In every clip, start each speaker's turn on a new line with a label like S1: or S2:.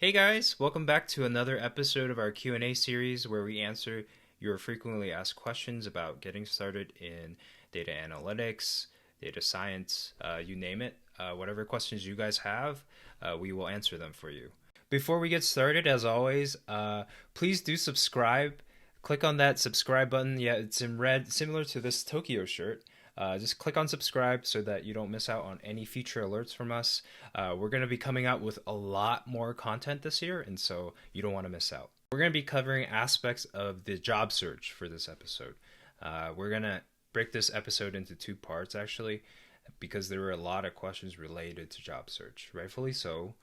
S1: Hey guys, welcome back to another episode of our Q&A series where we answer your frequently asked questions about getting started in data analytics, data science, you name it. Whatever questions you guys have, we will answer them for you. Before we get started, as always, please do subscribe. Click on that subscribe button. Yeah, it's in red, similar to this Tokyo shirt. Just click on subscribe so that you don't miss out on any future alerts from us. We're going to be coming out with a lot more content this year, and so you don't want to miss out. We're going to be covering aspects of the job search for this episode. We're going to break this episode into two parts, actually, because there were a lot of questions related to job search, rightfully so.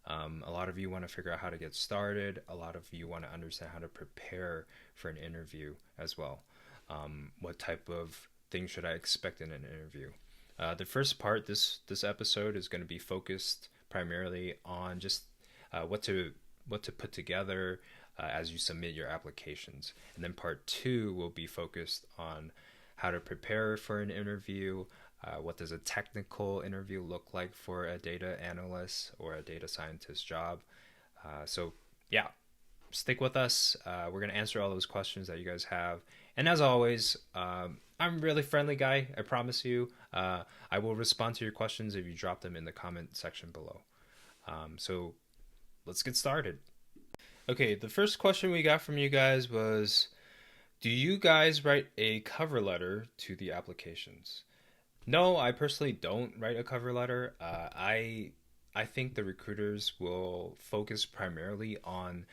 S1: A lot of you want to figure out how to get started. A lot of you want to understand how to prepare for an interview as well. What type of things should I expect in an interview? The first part, this episode is going to be focused primarily on just what to put together as you submit your applications, and then part two will be focused on how to prepare for an interview. What does a technical interview look like for a data analyst or a data scientist job? So yeah, stick with us. We're going to answer all those questions that you guys have. And as always, I'm a really friendly guy. I promise you. I will respond to your questions if you drop them in the comment section below. So let's get started. Okay, the first question we got from you guys was, do you guys write a cover letter to the applications? No, I personally don't write a cover letter. I think the recruiters will focus primarily on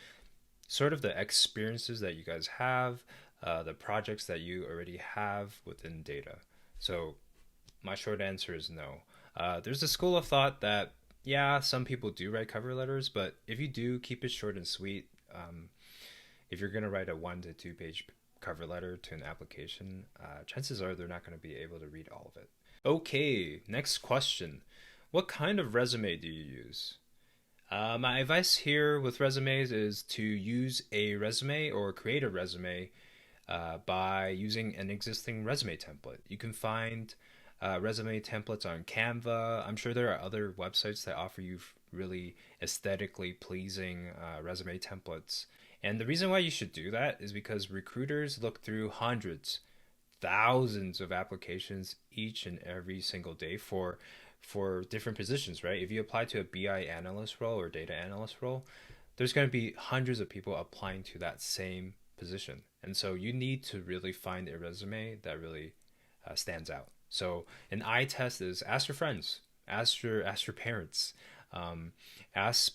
S1: sort of the experiences that you guys have, the projects that you already have within data. So my short answer is no. There's a school of thought that yeah, some people do write cover letters, but if you do, keep it short and sweet. If you're gonna write a 1 to 2 page cover letter to an application, chances are they're not going to be able to read all of it. Okay, next question. What kind of resume do you use? My advice here with resumes is to use a resume or create a resume by using an existing resume template. You can find resume templates on Canva. I'm sure there are other websites that offer you really aesthetically pleasing resume templates. And the reason why you should do that is because recruiters look through hundreds, thousands of applications each and every single day for different positions, right? If you apply to a BI analyst role or data analyst role, there's going to be hundreds of people applying to that same position. And so you need to really find a resume that really stands out. So an eye test is ask your friends, ask your parents, ask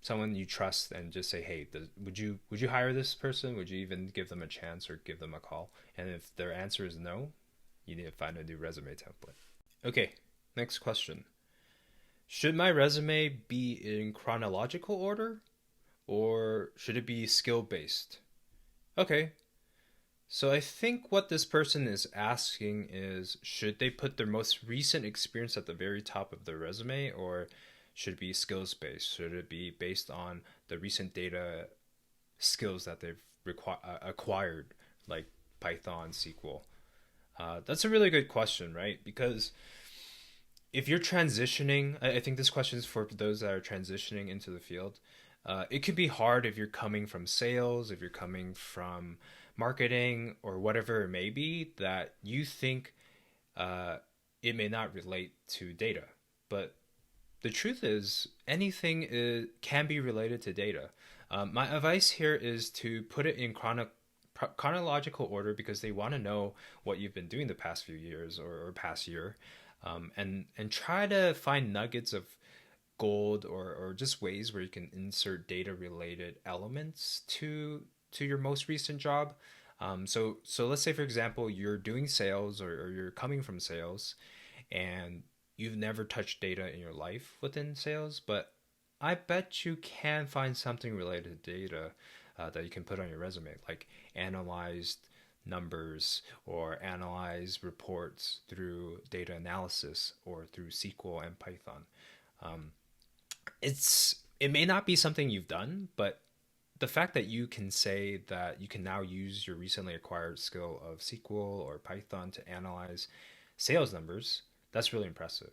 S1: someone you trust, and just say, hey, would you hire this person? Would you even give them a chance or give them a call? And if their answer is no, you need to find a new resume template. Okay, next question. Should my resume be in chronological order or should it be skill based? Okay, so I think what this person is asking is should they put their most recent experience at the very top of their resume or should it be skills based? Should it be based on the recent data skills that they've acquired, like Python, SQL? That's a really good question, right? Because if you're transitioning, I think this question is for those that are transitioning into the field. It can be hard if you're coming from sales, if you're coming from marketing, or whatever it may be, that you think uh, it may not relate to data. But the truth is, anything can be related to data. My advice here is to put it in chronological order because they want to know what you've been doing the past few years or past year, and try to find nuggets of gold or just ways where you can insert data related elements to your most recent job. So let's say for example you're doing sales or you're coming from sales and you've never touched data in your life within sales, but I bet you can find something related to data that you can put on your resume, like analyzed numbers or analyze reports through data analysis or through SQL and Python. Um, it may not be something you've done, but the fact that you can say that you can now use your recently acquired skill of SQL or Python to analyze sales numbers, that's really impressive.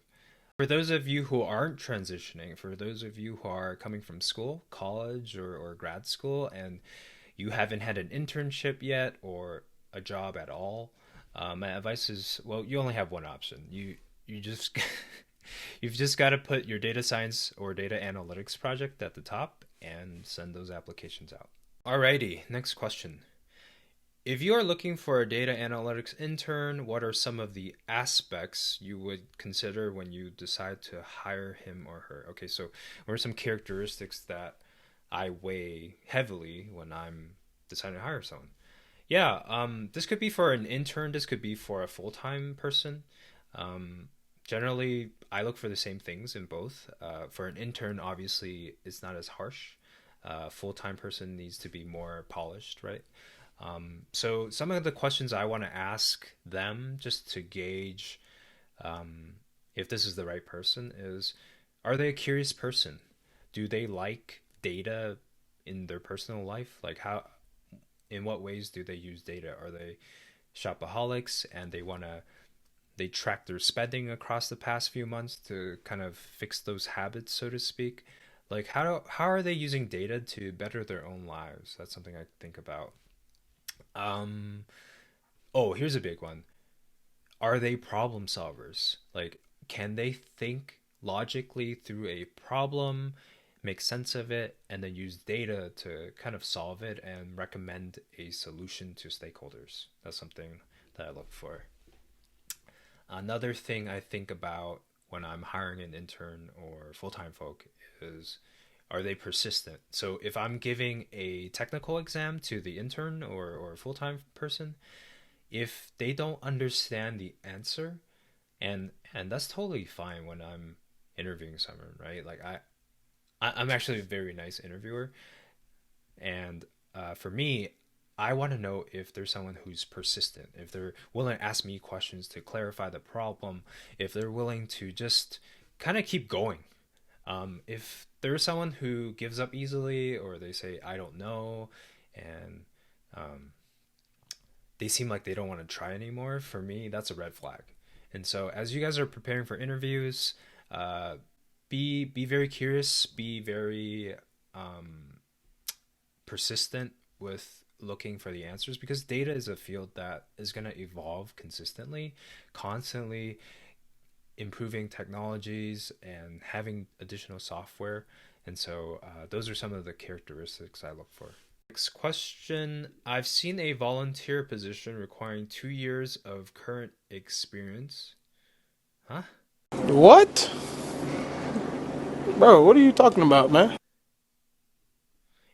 S1: For those of you who aren't transitioning, for those of you who are coming from school, college, or grad school, and you haven't had an internship yet or a job at all, my advice is, well, you only have one option. You just you've just got to put your data science or data analytics project at the top and send those applications out. Alrighty, next question. If you are looking for a data analytics intern, what are some of the aspects you would consider when you decide to hire him or her? Okay, so what are some characteristics that I weigh heavily when I'm deciding to hire someone? Yeah, this could be for an intern, this could be for a full-time person. Um, Generally, I look for the same things in both. For an intern, obviously, it's not as harsh. Full-time person needs to be more polished, right? So some of the questions I want to ask them just to gauge if this is the right person is, are they a curious person? Do they like data in their personal life? Like how, in what ways do they use data? Are they shopaholics and they track their spending across the past few months to kind of fix those habits, so to speak? Like how are they using data to better their own lives? That's something I think about. Um, oh, here's a big one. Are they problem solvers? Like, can they think logically through a problem, make sense of it, and then use data to kind of solve it and recommend a solution to stakeholders? That's something that I look for. Another thing I think about when I'm hiring an intern or full time folk is, are they persistent? So if I'm giving a technical exam to the intern or full time person, if they don't understand the answer, and that's totally fine when I'm interviewing someone, right? Like I'm actually a very nice interviewer, and for me, I want to know if there's someone who's persistent, if they're willing to ask me questions to clarify the problem, if they're willing to just kind of keep going. If there's someone who gives up easily, or they say I don't know, and um, they seem like they don't want to try anymore, for me, that's a red flag. And so, as you guys are preparing for interviews, uh, be very curious, be very um, persistent with looking for the answers, because data is a field that is going to evolve consistently, constantly improving technologies and having additional software. And so, those are some of the characteristics I look for. Next question. I've seen a volunteer position requiring 2 years of current experience. Huh?
S2: What? Bro, what are you talking about, man?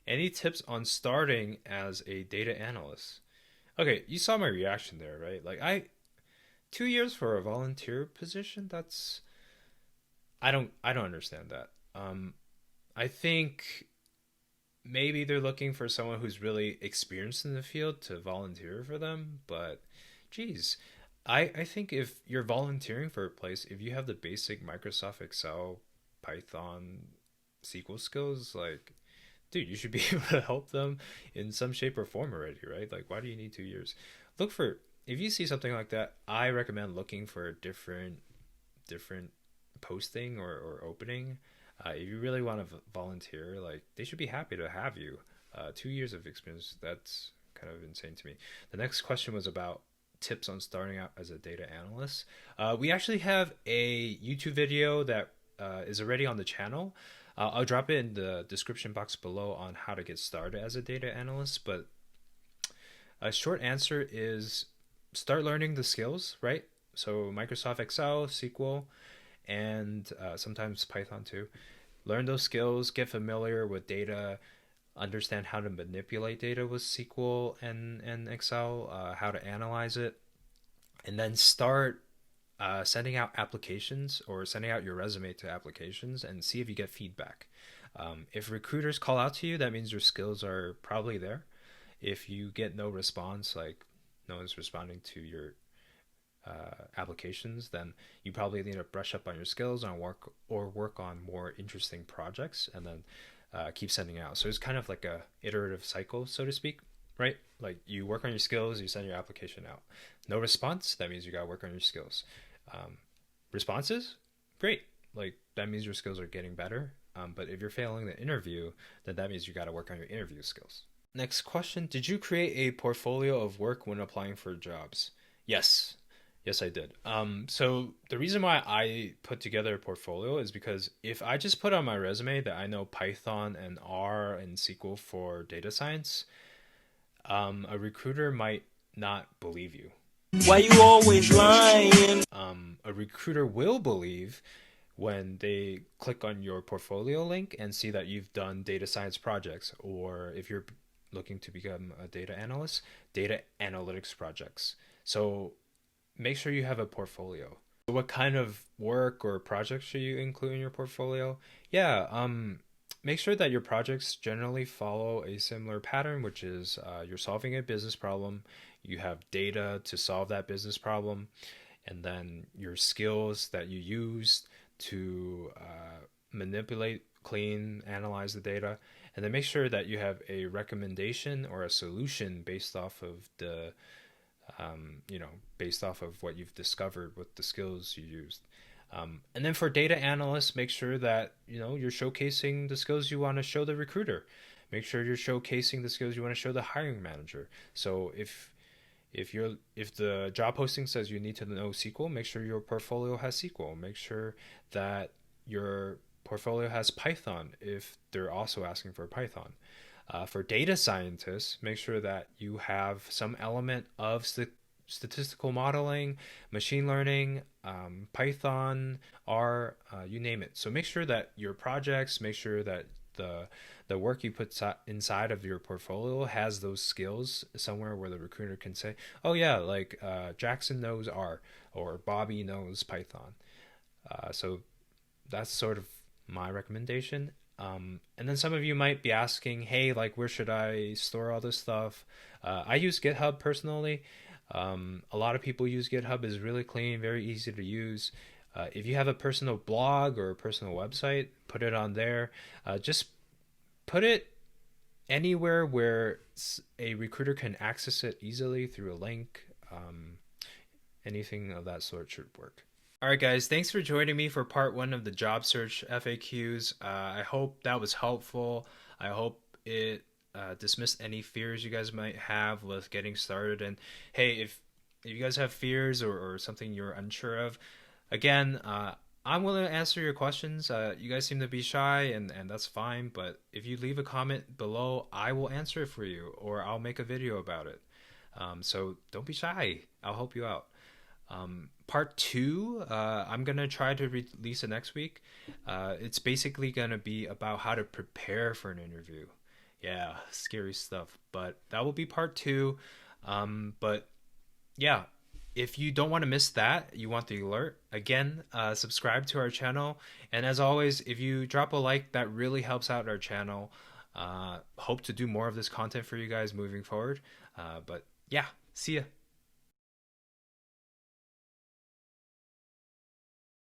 S1: Any tips on starting as a data analyst? Okay, you saw my reaction there, right? 2 years for a volunteer position? That's I don't understand that. I think maybe they're looking for someone who's really experienced in the field to volunteer for them, but geez, I think if you're volunteering for a place, if you have the basic Microsoft Excel, Python, SQL skills, like, dude, you should be able to help them in some shape or form already, right? Like, why do you need 2 years? Look for, if you see something like that, I recommend looking for a different posting or opening. If you really want to volunteer, like, they should be happy to have you. 2 years of experience, that's kind of insane to me. The next question was about tips on starting out as a data analyst. We actually have a YouTube video that is already on the channel. I'll drop it in the description box below on how to get started as a data analyst. But a short answer is start learning the skills, right? So Microsoft Excel, SQL, and sometimes Python too. Learn those skills, get familiar with data, understand how to manipulate data with SQL and Excel, how to analyze it, and then start sending out applications or sending out your resume to applications and see if you get feedback. If recruiters call out to you, that means your skills are probably there. If you get no response, like no one's responding to your applications, then you probably need to brush up on your skills and work on more interesting projects, and then keep sending out. So it's kind of like a iterative cycle, so to speak, right? Like you work on your skills, you send your application out. No response, that means you got to work on your skills. Um, Responses, great. like that means your skills are getting better. But if you're failing the interview, then that means you got to work on your interview skills. Next question: did you create a portfolio of work when applying for jobs? Yes. Yes, I did. So the reason why I put together a portfolio is because if I just put on my resume that I know Python and R and SQL for data science, a recruiter might not believe you.
S2: Why you always lying?
S1: A recruiter will believe when they click on your portfolio link and see that you've done data science projects, or if you're looking to become a data analyst, data analytics projects. So make sure you have a portfolio. What kind of work or projects should you include in your portfolio? Yeah, make sure that your projects generally follow a similar pattern, which is you're solving a business problem, you have data to solve that business problem, and then your skills that you use to manipulate, clean, analyze the data, and then make sure that you have a recommendation or a solution based off of the based off of what you've discovered with the skills you used. And then for data analysts, make sure that you're showcasing the skills you want to show the recruiter. Make sure you're showcasing the skills you want to show the hiring manager. So if the job posting says you need to know SQL, make sure your portfolio has SQL. Make sure that your portfolio has Python if they're also asking for Python. For data scientists, make sure that you have some element of statistical modeling, machine learning, Python, R, you name it. So make sure that your projects, make sure that the work you put inside of your portfolio has those skills somewhere where the recruiter can say, oh yeah, like Jackson knows R or Bobby knows Python. So that's sort of my recommendation. And then some of you might be asking, hey, like, where should I store all this stuff? I use GitHub personally. A lot of people use GitHub. It's really clean, very easy to use. If you have a personal blog or a personal website, put it on there. Just put it anywhere where a recruiter can access it easily through a link. Anything of that sort should work. All right, guys, thanks for joining me for part 1 of the job search FAQs. I hope that was helpful. I hope it dismissed any fears you guys might have with getting started. And hey, if you guys have fears or something you're unsure of, again, I'm willing to answer your questions. You guys seem to be shy, and that's fine. But if you leave a comment below, I will answer it for you, or I'll make a video about it. So don't be shy. I'll help you out. Part 2, I'm gonna try to release it next week. It's basically gonna be about how to prepare for an interview. Yeah, scary stuff, but that will be part 2. But yeah, if you don't want to miss that, you want the alert, again, subscribe to our channel. And as always, if you drop a like, that really helps out our channel. Hope to do more of this content for you guys moving forward. But yeah, see ya.